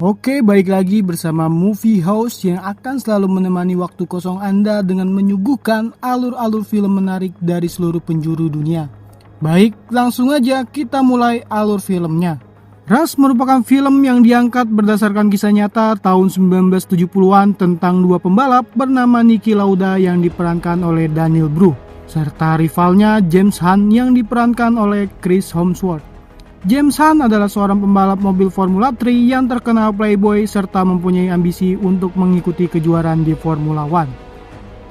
Oke, baik lagi bersama Movie House yang akan selalu menemani waktu kosong Anda dengan menyuguhkan alur-alur film menarik dari seluruh penjuru dunia. Baik, langsung aja kita mulai alur filmnya. Rush merupakan film yang diangkat berdasarkan kisah nyata tahun 1970-an tentang dua pembalap bernama Niki Lauda yang diperankan oleh Daniel Bruhl, serta rivalnya James Hunt yang diperankan oleh Chris Hemsworth. James Hunt adalah seorang pembalap mobil Formula 3 yang terkenal playboy serta mempunyai ambisi untuk mengikuti kejuaraan di Formula One.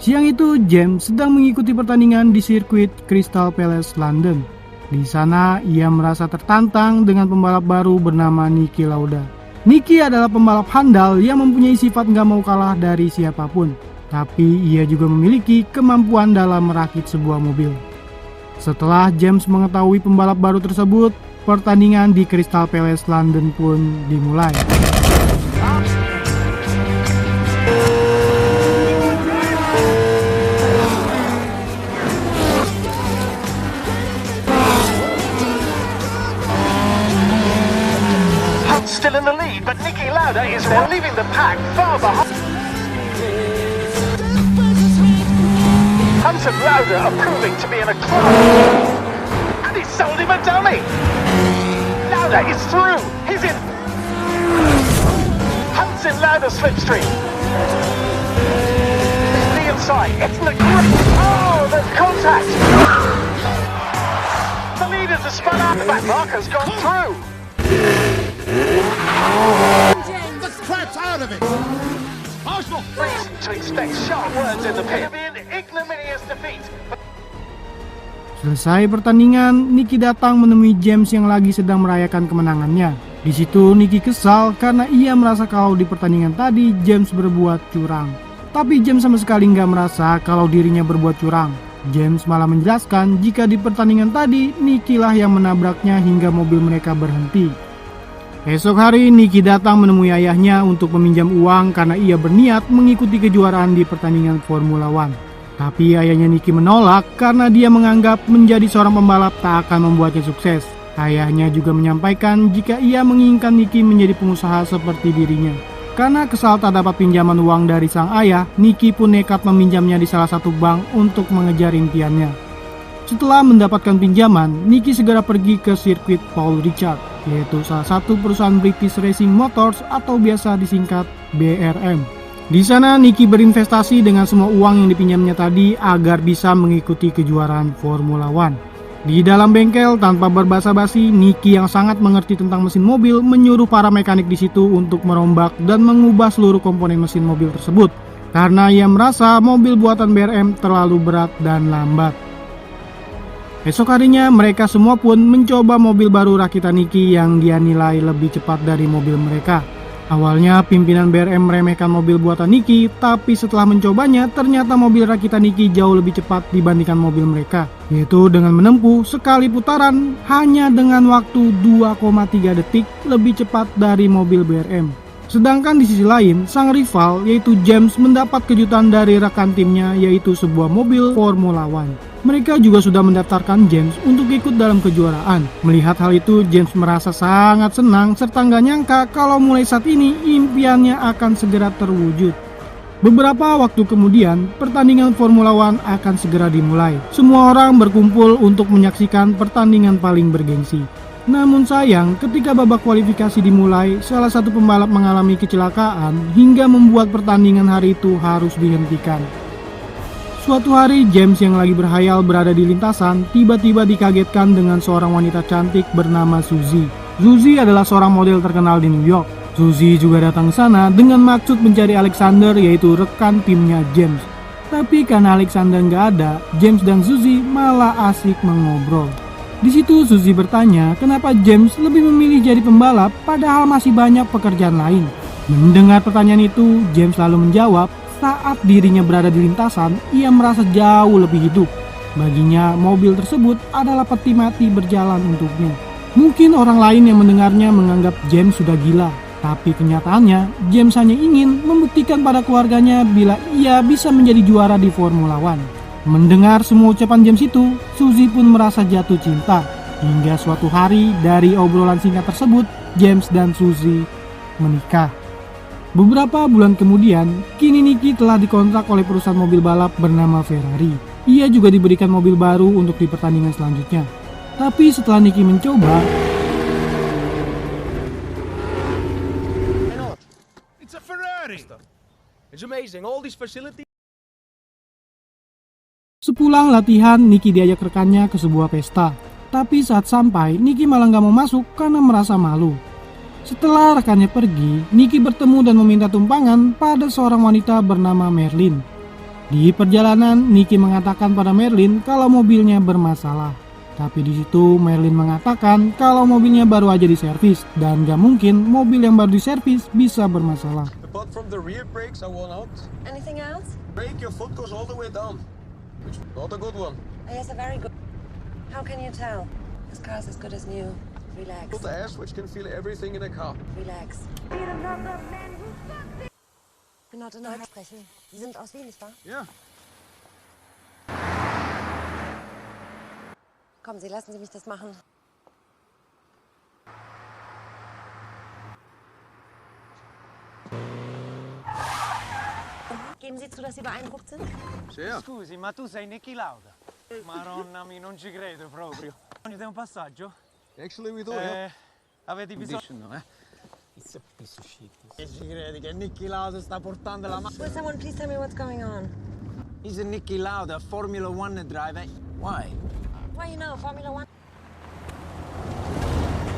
Siang itu, James sedang mengikuti pertandingan di sirkuit Crystal Palace, London. Di sana, ia merasa tertantang dengan pembalap baru bernama Niki Lauda. Niki adalah pembalap handal yang mempunyai sifat gak mau kalah dari siapapun, tapi ia juga memiliki kemampuan dalam merakit sebuah mobil. Setelah James mengetahui pembalap baru tersebut, pertandingan di Crystal Palace London pun dimulai. Hunt's still in the lead, but Niki Lauda is leaving the pack far behind. Hunt and Lauda are proving to be in a class, and he's sold him a dummy. Lauda is through. He's in. Hunt's in Lauda's slipstream. The inside. It's the oh, there's contact. The leaders are spun out. The back marker's gone through. The crap's out of it. Arsenal. Reason to expect sharp words in the pit. It'll be an ignominious defeat. Selesai pertandingan, Niki datang menemui James yang lagi sedang merayakan kemenangannya. Di situ Niki kesal karena ia merasa kalau di pertandingan tadi James berbuat curang. Tapi James sama sekali nggak merasa kalau dirinya berbuat curang. James malah menjelaskan jika di pertandingan tadi Niki lah yang menabraknya hingga mobil mereka berhenti. Esok hari Niki datang menemui ayahnya untuk meminjam uang karena ia berniat mengikuti kejuaraan di pertandingan Formula One. Tapi ayahnya Niki menolak karena dia menganggap menjadi seorang pembalap tak akan membuatnya sukses. Ayahnya juga menyampaikan jika ia menginginkan Niki menjadi pengusaha seperti dirinya. Karena kesal tak dapat pinjaman uang dari sang ayah, Niki pun nekat meminjamnya di salah satu bank untuk mengejar impiannya. Setelah mendapatkan pinjaman, Niki segera pergi ke sirkuit Paul Ricard, yaitu salah satu perusahaan British Racing Motors atau biasa disingkat BRM. Di sana Niki berinvestasi dengan semua uang yang dipinjamnya tadi agar bisa mengikuti kejuaraan Formula One. Di dalam bengkel tanpa berbasa-basi, Niki yang sangat mengerti tentang mesin mobil menyuruh para mekanik di situ untuk merombak dan mengubah seluruh komponen mesin mobil tersebut karena ia merasa mobil buatan BRM terlalu berat dan lambat. Esok harinya mereka semua pun mencoba mobil baru rakitan Niki yang dia nilai lebih cepat dari mobil mereka. Awalnya pimpinan BRM meremehkan mobil buatan Niki, tapi setelah mencobanya ternyata mobil rakitan Niki jauh lebih cepat dibandingkan mobil mereka, yaitu dengan menempuh sekali putaran hanya dengan waktu 2,3 detik lebih cepat dari mobil BRM. Sedangkan di sisi lain, sang rival yaitu James mendapat kejutan dari rekan timnya yaitu sebuah mobil Formula One. Mereka juga sudah mendaftarkan James untuk ikut dalam kejuaraan. Melihat hal itu, James merasa sangat senang serta nggak nyangka kalau mulai saat ini impiannya akan segera terwujud. Beberapa waktu kemudian, pertandingan Formula One akan segera dimulai. Semua orang berkumpul untuk menyaksikan pertandingan paling bergengsi. Namun sayang, ketika babak kualifikasi dimulai, salah satu pembalap mengalami kecelakaan hingga membuat pertandingan hari itu harus dihentikan. Suatu hari, James yang lagi berhayal berada di lintasan, tiba-tiba dikagetkan dengan seorang wanita cantik bernama Suzy. Suzy adalah seorang model terkenal di New York. Suzy juga datang ke sana dengan maksud mencari Alexander, yaitu rekan timnya James. Tapi karena Alexander nggak ada, James dan Suzy malah asik mengobrol. Di situ Suzy bertanya kenapa James lebih memilih jadi pembalap padahal masih banyak pekerjaan lain. Mendengar pertanyaan itu, James lalu menjawab, saat dirinya berada di lintasan, ia merasa jauh lebih hidup. Baginya, mobil tersebut adalah peti mati berjalan untuknya. Mungkin orang lain yang mendengarnya menganggap James sudah gila, tapi kenyataannya James hanya ingin membuktikan pada keluarganya bila ia bisa menjadi juara di Formula One. Mendengar semua ucapan James itu, Suzy pun merasa jatuh cinta. Hingga suatu hari dari obrolan singkat tersebut, James dan Suzy menikah. Beberapa bulan kemudian, kini Nicky telah dikontrak oleh perusahaan mobil balap bernama Ferrari. Ia juga diberikan mobil baru untuk di pertandingan selanjutnya. Tapi setelah Nicky mencoba, It's a Ferrari. It's amazing, all these facilities. sepulang latihan, Nicky diajak rekannya ke sebuah pesta. Tapi saat sampai, Nicky malah gak mau masuk karena merasa malu. Setelah rekannya pergi, Nicky bertemu dan meminta tumpangan pada seorang wanita bernama Merlin. Di perjalanan, Nicky mengatakan pada Merlin kalau mobilnya bermasalah. Tapi di situ Merlin mengatakan kalau mobilnya baru aja diservis dan gak mungkin mobil yang baru diservis bisa bermasalah. Apart from the rear brakes are worn out. Anything else? Brake, your foot goes all the way down. It's not a good one. Yes, a very good. How can you tell? This car's as good as new. Relax. Put the air switch can feel everything in a car. Relax. Ich bin heute Deutsch sprechen. Sie sind aus Wien, nicht wahr? Yeah. Kommen Sie, lassen Sie mich das machen. Geben Sie zu, dass Sie beeindruckt sind? Sehr. Scusi, ma tu sei Niki Lauda? Maronna mia, non ci credo proprio. C'è un passaggio? Actually, we do, yeah. Avete bisogno? Condition, eh? It's a piece of shit. E ci credi che Niki Lauda sta portando la macchina? Will someone please tell me what's going on? He's a Niki Lauda, Formula One driver. Why? Well, you know, Formula One.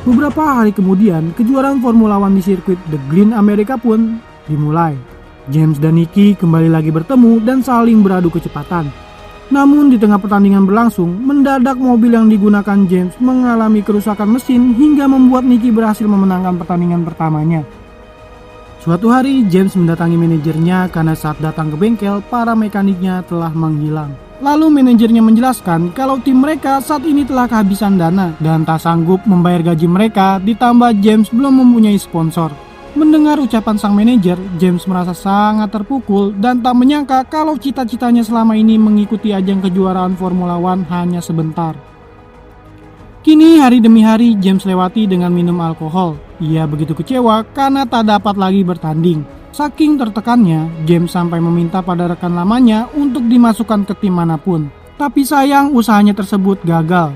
Beberapa hari kemudian, kejuaraan Formula One di sirkuit The Green America pun dimulai. James dan Nicky kembali lagi bertemu dan saling beradu kecepatan. Namun di tengah pertandingan berlangsung, mendadak mobil yang digunakan James mengalami kerusakan mesin hingga membuat Nicky berhasil memenangkan pertandingan pertamanya. Suatu hari, James mendatangi manajernya karena saat datang ke bengkel, para mekaniknya telah menghilang. Lalu manajernya menjelaskan kalau tim mereka saat ini telah kehabisan dana dan tak sanggup membayar gaji mereka, ditambah James belum mempunyai sponsor. Mendengar ucapan sang manajer, James merasa sangat terpukul dan tak menyangka kalau cita-citanya selama ini mengikuti ajang kejuaraan Formula One hanya sebentar. Kini hari demi hari James lewati dengan minum alkohol. Ia begitu kecewa karena tak dapat lagi bertanding. Saking tertekannya, James sampai meminta pada rekan lamanya untuk dimasukkan ke tim manapun. Tapi sayang usahanya tersebut gagal.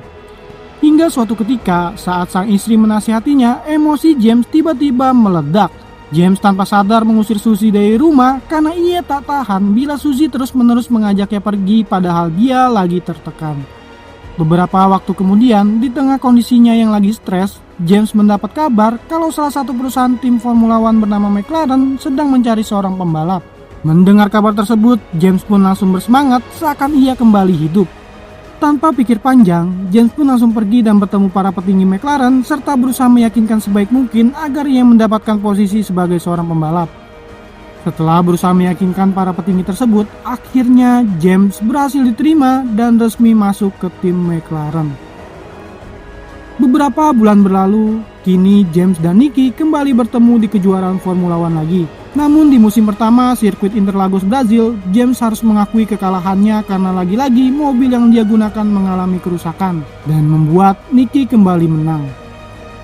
Hingga suatu ketika, saat sang istri menasihatinya, emosi James tiba-tiba meledak. James tanpa sadar mengusir Suzy dari rumah karena ia tak tahan bila Suzy terus-menerus mengajaknya pergi padahal dia lagi tertekan. Beberapa waktu kemudian, di tengah kondisinya yang lagi stres, James mendapat kabar kalau salah satu perusahaan tim Formula One bernama McLaren sedang mencari seorang pembalap. Mendengar kabar tersebut, James pun langsung bersemangat seakan ia kembali hidup. Tanpa pikir panjang, James pun langsung pergi dan bertemu para petinggi McLaren serta berusaha meyakinkan sebaik mungkin agar ia mendapatkan posisi sebagai seorang pembalap. Setelah berusaha meyakinkan para petinggi tersebut, akhirnya James berhasil diterima dan resmi masuk ke tim McLaren. Beberapa bulan berlalu, kini James dan Nicky kembali bertemu di kejuaraan Formula One lagi. Namun di musim pertama sirkuit Interlagos Brazil, James harus mengakui kekalahannya karena lagi-lagi mobil yang dia gunakan mengalami kerusakan dan membuat Nicky kembali menang.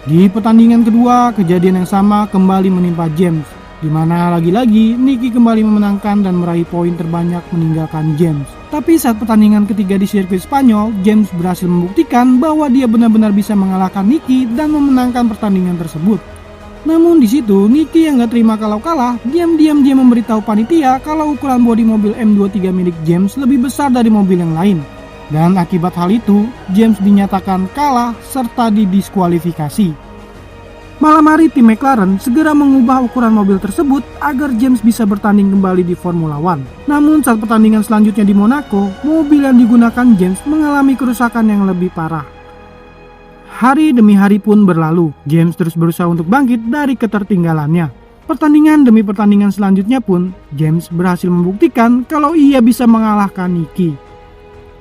Di pertandingan kedua, kejadian yang sama kembali menimpa James, di mana lagi-lagi Nicky kembali memenangkan dan meraih poin terbanyak meninggalkan James. Tapi saat pertandingan ketiga di sirkuit Spanyol, James berhasil membuktikan bahwa dia benar-benar bisa mengalahkan Nicky dan memenangkan pertandingan tersebut. Namun di situ Nicky yang gak terima kalau kalah, diam-diam dia memberitahu panitia kalau ukuran bodi mobil M23 milik James lebih besar dari mobil yang lain. Dan akibat hal itu, James dinyatakan kalah serta didiskualifikasi. Malam hari tim McLaren segera mengubah ukuran mobil tersebut agar James bisa bertanding kembali di Formula One. Namun saat pertandingan selanjutnya di Monaco, mobil yang digunakan James mengalami kerusakan yang lebih parah. Hari demi hari pun berlalu, James terus berusaha untuk bangkit dari ketertinggalannya. Pertandingan demi pertandingan selanjutnya pun, James berhasil membuktikan kalau ia bisa mengalahkan Nicky.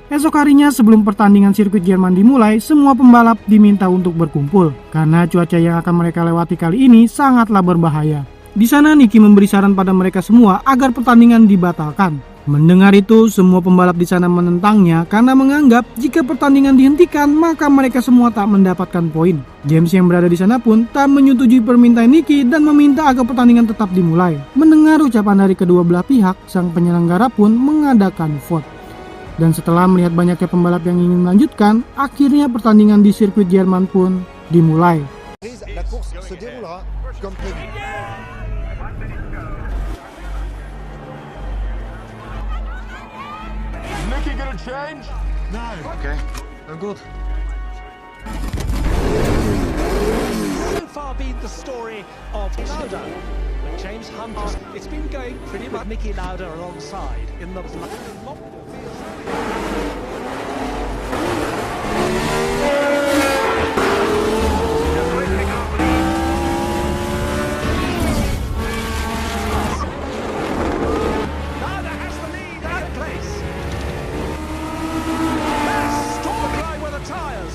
Esok harinya sebelum pertandingan sirkuit Jerman dimulai, semua pembalap diminta untuk berkumpul karena cuaca yang akan mereka lewati kali ini sangatlah berbahaya. Di sana Nicky memberi saran pada mereka semua agar pertandingan dibatalkan. Mendengar itu, semua pembalap di sana menentangnya karena menganggap jika pertandingan dihentikan maka mereka semua tak mendapatkan poin. James yang berada di sana pun tak menyetujui permintaan Nicky dan meminta agar pertandingan tetap dimulai. Mendengar ucapan dari kedua belah pihak, sang penyelenggara pun mengadakan vote. Dan setelah melihat banyaknya pembalap yang ingin melanjutkan, akhirnya pertandingan di sirkuit Jerman pun dimulai. La course se déroulera comme prévu. Nicky gonna change? No. Okay, I'm good. So far been the story of Lauda. James Hunt, it's been going pretty much Nicky Lauda alongside in the Lauda has the lead out of place. Storm dry with the tyres.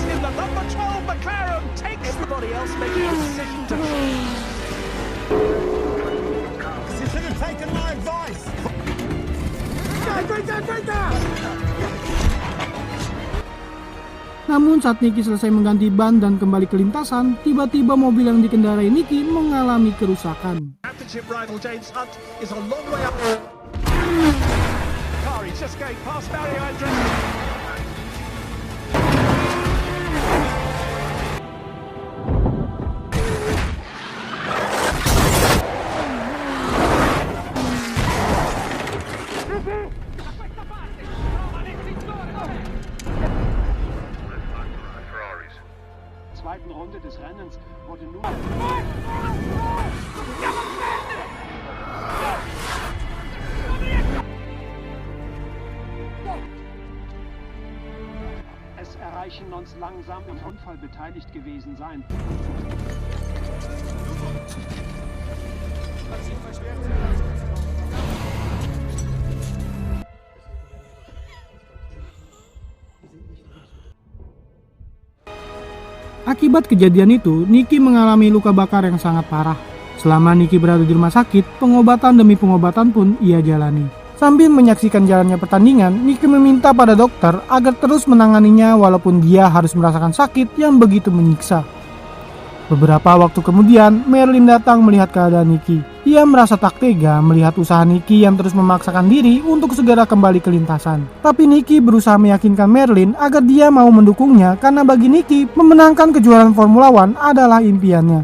In the number 12 McLaren takes everybody else making a decision to You should have taken my advice. Namun saat Nicky selesai mengganti ban dan kembali ke lintasan, tiba-tiba mobil yang dikendarai Nicky mengalami kerusakan. championship rival James Hunt is a long way up. Car, he's just going past Mario Andretti. Zweiten Runde des Rennens wurde nur es erreichen uns langsam im Unfall beteiligt gewesen sein. Akibat kejadian itu, Nicky mengalami luka bakar yang sangat parah. Selama Nicky berada di rumah sakit, pengobatan demi pengobatan pun ia jalani. Sambil menyaksikan jalannya pertandingan, Nicky meminta pada dokter agar terus menanganinya walaupun dia harus merasakan sakit yang begitu menyiksa. Beberapa waktu kemudian, Merlin datang melihat keadaan Nicky. Ia merasa tak tega melihat usaha Nicky yang terus memaksakan diri untuk segera kembali ke lintasan. Tapi Nicky berusaha meyakinkan Merlin agar dia mau mendukungnya karena bagi Nicky, memenangkan kejuaraan Formula One adalah impiannya.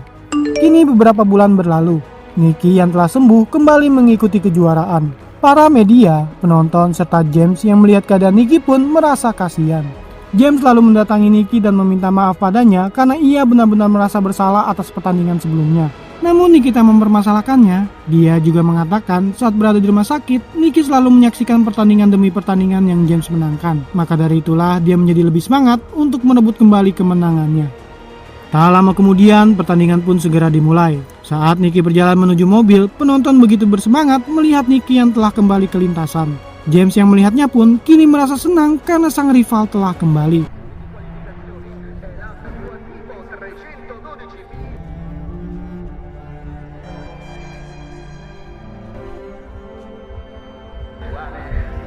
Kini beberapa bulan berlalu, Nicky yang telah sembuh kembali mengikuti kejuaraan. Para media, penonton, serta James yang melihat keadaan Nicky pun merasa kasihan. James lalu mendatangi Nicky dan meminta maaf padanya karena ia benar-benar merasa bersalah atas pertandingan sebelumnya. Namun Nicky tak mempermasalahkannya. Dia juga mengatakan saat berada di rumah sakit, Nicky selalu menyaksikan pertandingan demi pertandingan yang James menangkan. Maka dari itulah dia menjadi lebih semangat untuk merebut kembali kemenangannya. Tak lama kemudian, pertandingan pun segera dimulai. Saat Nicky berjalan menuju mobil, penonton begitu bersemangat melihat Nicky yang telah kembali ke lintasan. James yang melihatnya pun kini merasa senang karena sang rival telah kembali.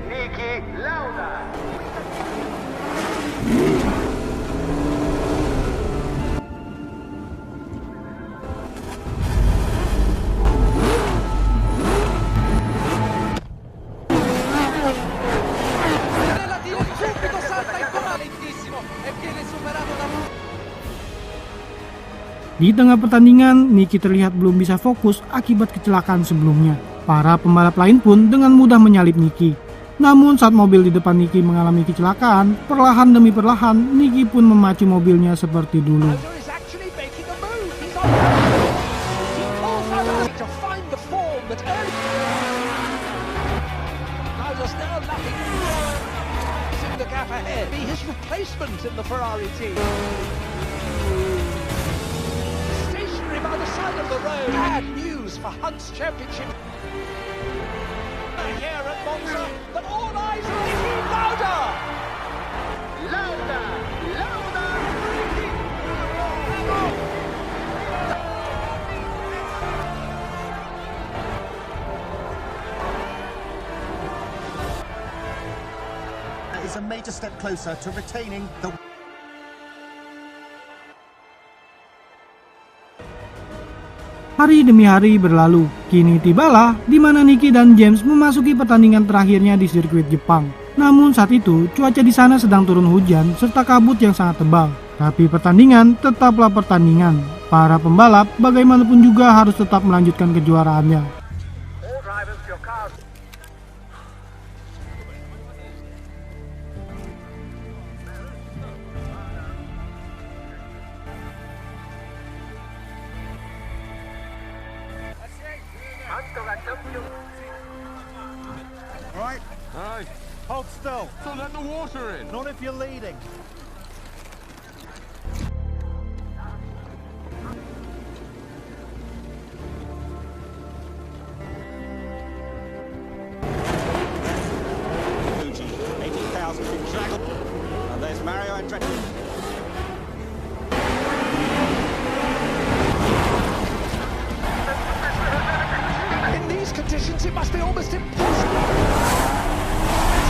Nicky Lauda. Di tengah pertandingan, Nicky terlihat belum bisa fokus akibat kecelakaan sebelumnya. Para pembalap lain pun dengan mudah menyalip Nicky. Namun saat mobil di depan Nicky mengalami kecelakaan, perlahan demi perlahan Nicky pun memacu mobilnya seperti dulu. By the side of the road, bad news for Hunt's championship. Here at Monza, but all eyes on Nicky Lauda. Lauda. Lauda. a major step closer to retaining the... Hari demi hari berlalu, kini tibalah di mana Nicky dan James memasuki pertandingan terakhirnya di sirkuit Jepang. Namun saat itu, cuaca di sana sedang turun hujan serta kabut yang sangat tebal. Tapi pertandingan tetaplah pertandingan. Para pembalap bagaimanapun juga harus tetap melanjutkan kejuaraannya. All drivers, your cars. Right? Aye. Hold still. Don't let the water in. Not if you're leading. Fuji, 18,000 from Dragon. And there's Mario Andretti. In these conditions, it must be almost impossible.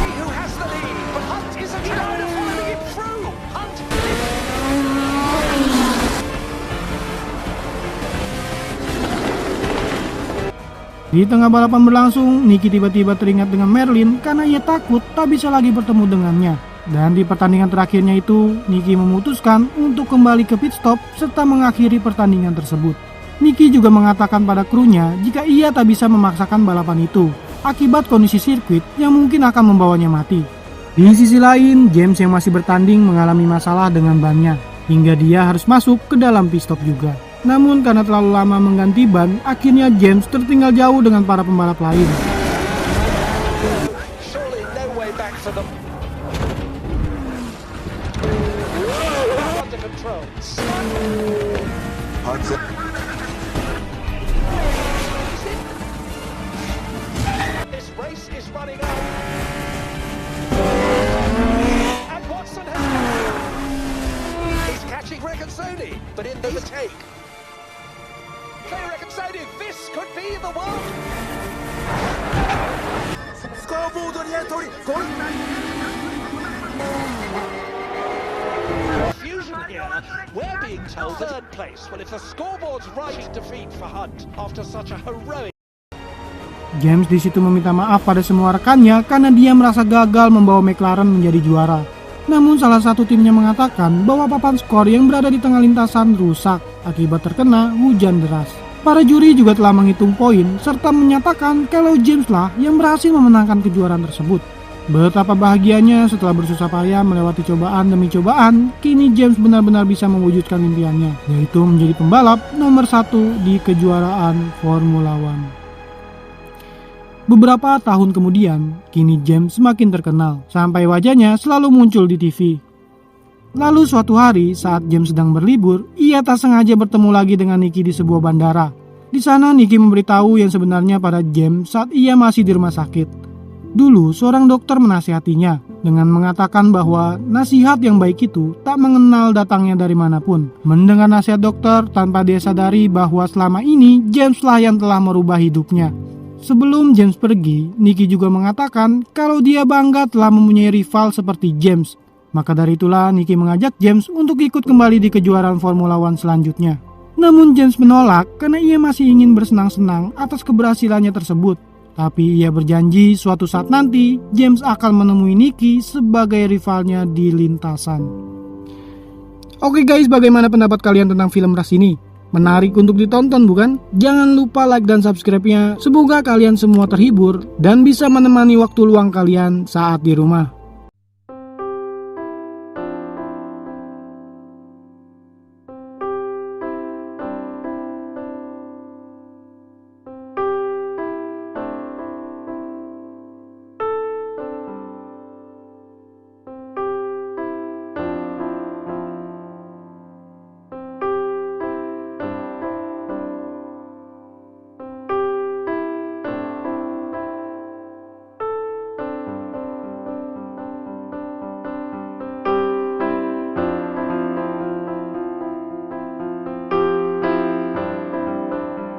He who has the lead, but Hunt isn't trying to follow him through. Hunt. Di tengah balapan berlangsung, Nicky tiba-tiba teringat dengan Merlin karena ia takut tak bisa lagi bertemu dengannya. Dan di pertandingan terakhirnya itu, Nicky memutuskan untuk kembali ke pit stop serta mengakhiri pertandingan tersebut. Nicky juga mengatakan pada krunya jika ia tak bisa memaksakan balapan itu akibat kondisi sirkuit yang mungkin akan membawanya mati. Di sisi lain, James yang masih bertanding mengalami masalah dengan bannya hingga dia harus masuk ke dalam pit stop juga. Namun karena terlalu lama mengganti ban, akhirnya James tertinggal jauh dengan para pembalap lain. Surely no way back for them. Under control. This race is running out. And Watson has... He's catching Regazzoni, but in the overtake. Clay Regazzoni, this could be the one. Scoreboard on the entry. Confusion here. We're being told third place. Well, if the scoreboard's right, defeat for Hunt after such a heroic... James di situ meminta maaf pada semua rekannya karena dia merasa gagal membawa McLaren menjadi juara. Namun salah satu timnya mengatakan bahwa papan skor yang berada di tengah lintasan rusak akibat terkena hujan deras. Para juri juga telah menghitung poin serta menyatakan kalau James lah yang berhasil memenangkan kejuaraan tersebut. Betapa bahagianya setelah bersusah payah melewati cobaan demi cobaan, kini James benar-benar bisa mewujudkan impiannya, yaitu menjadi pembalap nomor 1 di kejuaraan Formula One. Beberapa tahun kemudian, kini James semakin terkenal, sampai wajahnya selalu muncul di TV. Lalu suatu hari saat James sedang berlibur, ia tak sengaja bertemu lagi dengan Nicky di sebuah bandara. Di sana Nicky memberitahu yang sebenarnya pada James saat ia masih di rumah sakit. Dulu seorang dokter menasihatinya dengan mengatakan bahwa nasihat yang baik itu tak mengenal datangnya dari manapun. Mendengar nasihat dokter tanpa dia sadari bahwa selama ini James lah yang telah merubah hidupnya. Sebelum James pergi, Nicky juga mengatakan kalau dia bangga telah mempunyai rival seperti James. Maka dari itulah Nicky mengajak James untuk ikut kembali di kejuaraan Formula One selanjutnya. Namun James menolak karena ia masih ingin bersenang-senang atas keberhasilannya tersebut. Tapi ia berjanji suatu saat nanti James akan menemui Nicky sebagai rivalnya di lintasan. Oke guys, bagaimana pendapat kalian tentang film Rush ini? Menarik untuk ditonton bukan? Jangan lupa like dan subscribe-nya. Semoga kalian semua terhibur dan bisa menemani waktu luang kalian saat di rumah.